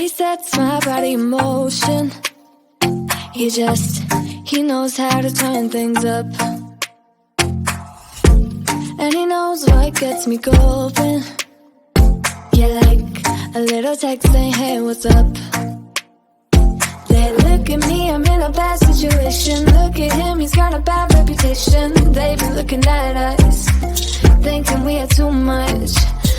He sets my body in motion. He knows how to turn things up. And he knows what gets me going. Yeah, like a little text saying, hey, what's up? They look at me, I'm in a bad situation. Look at him, he's got a bad reputation. They be looking at us, thinking we are too much.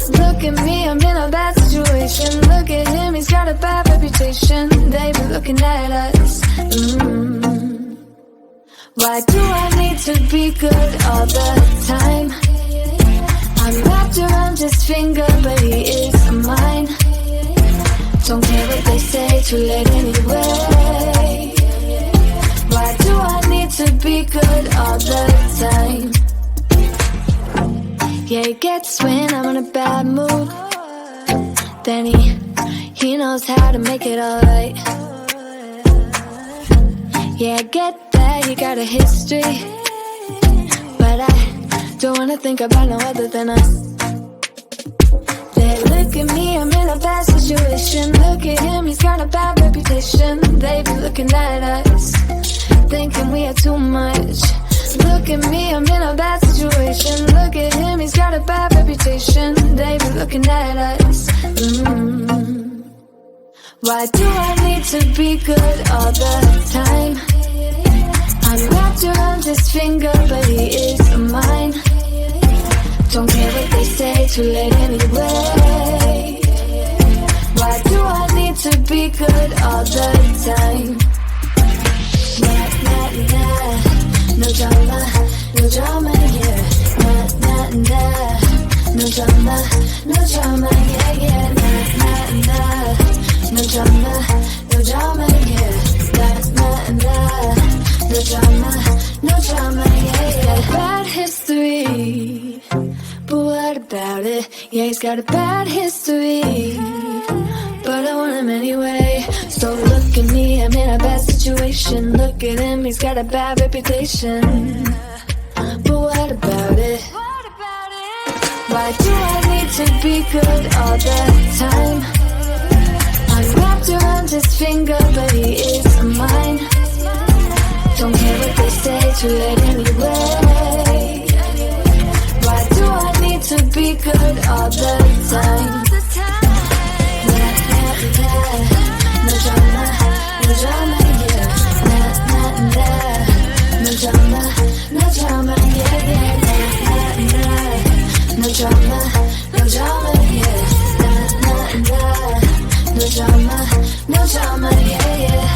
Look at me, I'm in a bad situation. Look at him, he's got a bad reputation. They be looking at us. Why do I need to be good all the time? I'm wrapped around his finger, but he is mine. Don't care what they say, too late anyway. Why do I need to be good all the time? Yeah, he gets when I'm in a bad mood. Then he knows how to make it alright. Yeah, I get that you got a history, but I don't wanna think about no other than us. They look at me, I'm in a bad situation. Look at him, he's got a bad reputation. They be looking at us, thinking we are too much. Look at me, I'm in a bad situation. Look at him, he's got a bad reputation. They be looking at us. Why do I need to be good all the time? I'm wrapped around his finger, but he is mine. Don't care what they say, too late anyway. Why do I need to be good all the time? Nah, nah, nah. No drama, no drama, yeah. Nah, nah, nah. No drama, no drama, yeah, yeah. Nah, nah, nah. No drama, no drama, yeah. Nah, nah, nah. No drama, no drama, yeah, yeah. Bad history, but what about it? Yeah, he's got a bad history, but I want him anyway. So look at me, I'm in a bad situation. Look at him, he's got a bad reputation, but what about it? Why do I need to be good all the time? I'm wrapped around his finger, but he is mine. Don't care what they say, too late anyway. Why do I need to be good all the time? Nah, nah, nah. No drama, no drama, yeah. Nah, nah, nah. No drama, no drama, yeah, yeah. Nah, nah, nah. No drama, no drama, yeah. Nah, nah, nah. No drama, no drama, yeah, yeah.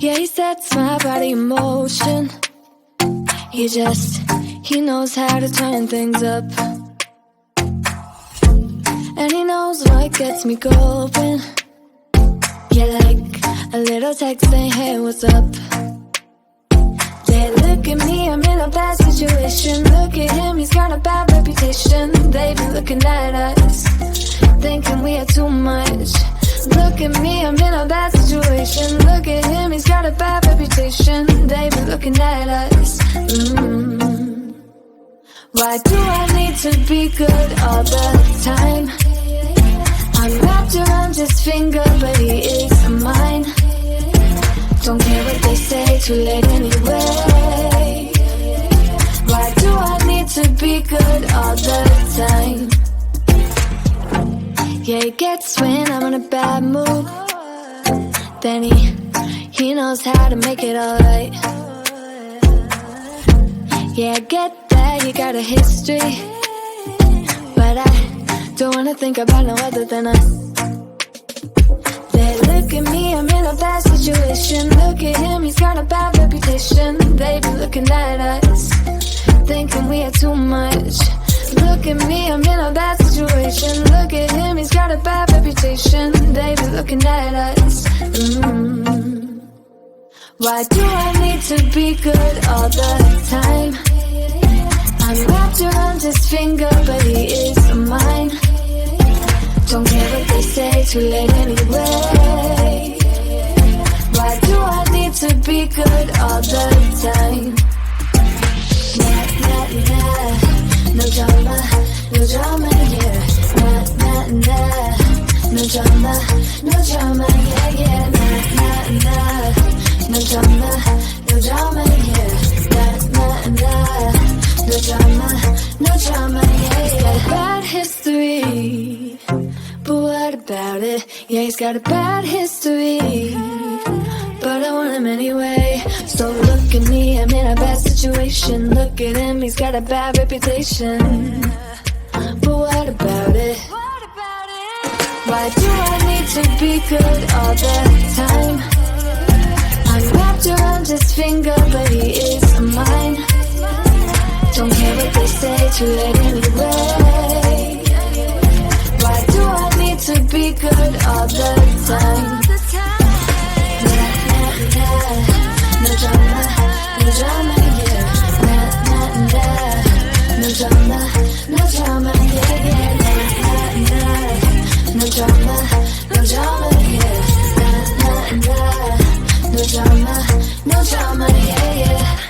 Yeah, he sets my body in motion. He knows how to turn things up. And he knows what gets me going. Yeah, like a little text saying, hey, what's up? Yeah, look at me, I'm in a bad situation. Look at him, he's got a bad reputation. They be looking at us, thinking we are too much. Look at me, I'm in a bad situation. Look at him, he's got a bad reputation. They be looking at us. Why do I need to be good all the time? I'm wrapped around his finger, but he is mine. Don't care what they say, too late anyway. Why do I need to be good all the time? Yeah, he gets when I'm in a bad mood. Then he knows how to make it alright. Yeah, I get that you got a history, but I don't wanna think about no other than us. They look at me, I'm in a bad situation. Look at him, he's got a bad reputation. They be looking at us, thinking we are too much. Look at me, I'm in a bad situation. Look at him, he's got a bad reputation. They be looking at us. Why do I need need to be good all the time. I'm wrapped around his finger, but he is mine. Don't care what they say, too late anyway. Why do I need to be good all the time? Nah, nah, nah, no drama, no drama, yeah. Nah, nah, nah, no drama, no drama, yeah, yeah. Nah, nah, nah, no drama, no drama, yeah. Nah, nah, nah, no drama, no drama, yeah, yeah. Bad history, but what about it? Yeah, he's got a bad history, but I want him anyway. So look at me, I'm in a bad situation. Look at him, he's got a bad reputation. But what about it? Why do I need to be good all the time? I'm wrapped around his finger, but he is mine. Don't care what they say, too late anyway. Why do I need to be good all the time? Nah, nah, nah, no drama, no drama, yeah. Nah, nah, nah, no drama, no drama, yeah, yeah. Nah, nah, nah, no drama, no drama, yeah. Nah, nah, nah, no drama, no drama, yeah, yeah.